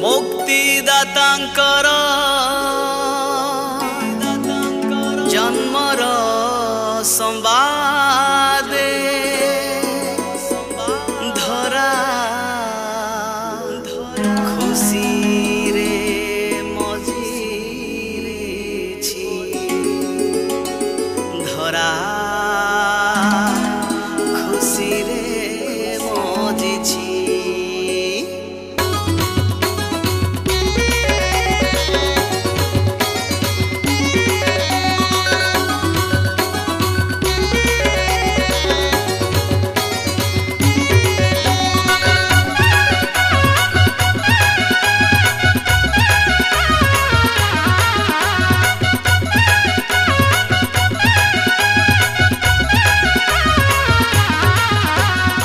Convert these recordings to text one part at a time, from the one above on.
मुक्तिदातांकर जन्मर संवादे धरा खुशी रे मजिछि धरा खुशी रे मजिछि।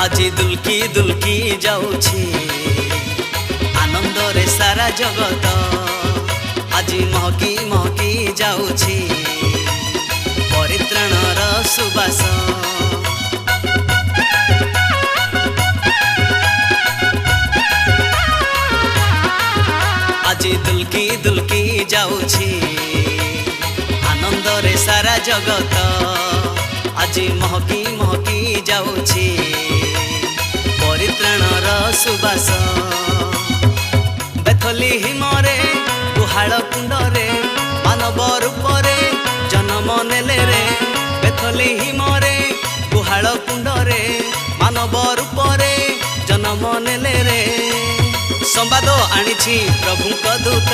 আজি दुलकी दुलकी जाऊछि आनंद रे सारा जगत আজি महकी महकी जाऊछि परित्राणर सुबास। আজি दुलकी दुलकी जाऊछि आनंद रे सारा जगत আজি महकी महकी जाऊछि परित्राणर सुबास। बेथली हिमरे गुहाल कुंडरे मानव रूपरे जन्म नेले रे बेथली हिमरे गुहाल कुंडरे मानव रूपरे जन्म नेले रे संवाद आनिछि प्रभुक दूत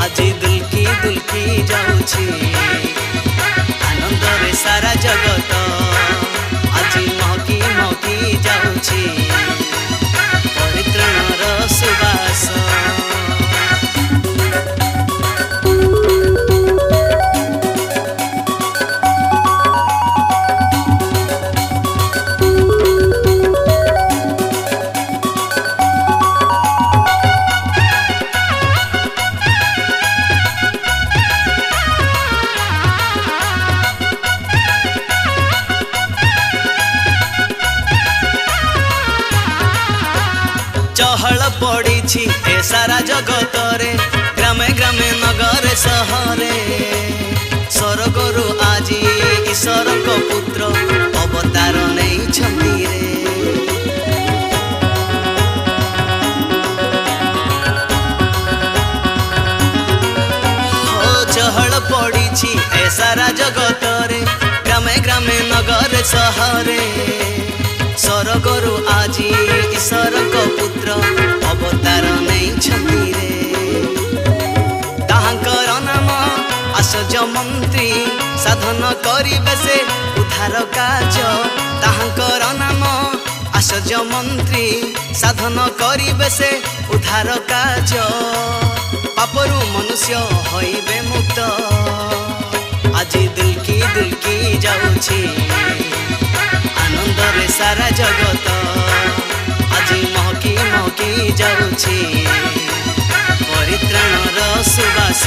আজি दुलकी दुलकी जाऊछि आनंद रे सारा जगत আজি महकी महकी जाऊछि परित्राणर सुबास। चहल पड़ी ए सारा जगत रे ग्रामे ग्रामे नगरे सहरे स्वर्गरु आजी ईश्वर को पुत्र अवतार नहीं छंदी रे। हो चहल पड़ी ए सारा जगत रे ग्रामे ग्रामे नगरे सहरे स्वर्गरु आजी ईश्वर को पुत्र अवतार नहीं छंदी रे। ताहांकर नाम आश्चर्य मंत्री साधन करिबे से उद्धार काज। ताहांकर नाम आश्चर्य मंत्री साधन करिबे से उद्धार काज पापरु मनुष्य होइबे मुक्त আজি दुलकी दुलकी जाऊछि आनंद रे सारा जगत আজি महकी महकी जाऊछि परित्राणर सुबास।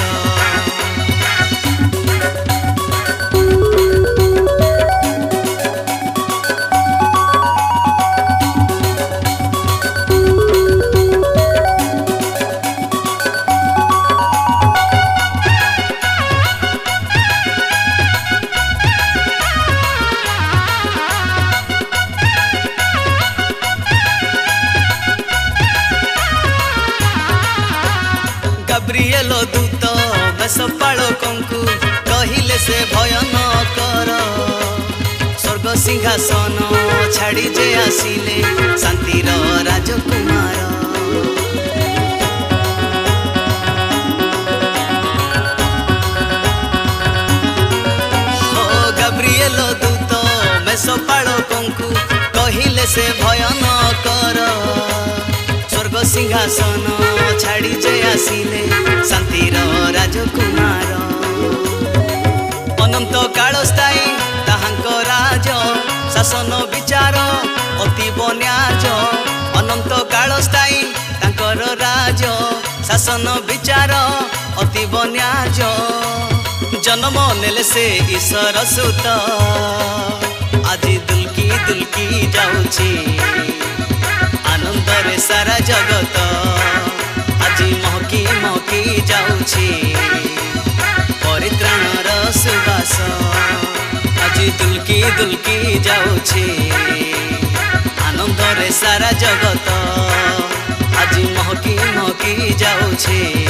गाब्रिएल दूत बेसपालकंकु कहिले से भय न कर स्वर्ग सिंहासन छाड़ी जे आसिले शांतिर राजकुमार। हो गाब्रिएल दूत बेसपालकंकु कहिले से भय न कर स्वर्ग सिंहासन छाड़ी जे आसिले शांतिर राजकुमार। अनंत काल स्थायी ताहांक राज शासन विचार अति न्याज। अनंत काल स्थायी तांकर राज शासन विचार अति न्याज। जन्म नेले से ईश्वर सुत আজি दुलकी दुलकी जाऊछि आनंद रे सारा जगत। ଯାଉଛି ପରିତ୍ରାଣର ସୁବାସ ଆଜି ଦୁଲକି ଦୁଲକି ଯାଉଛି ଆନନ୍ଦରେ ସାରା ଜଗତ ଆଜି ମହକି ମହକି ଯାଉଛି।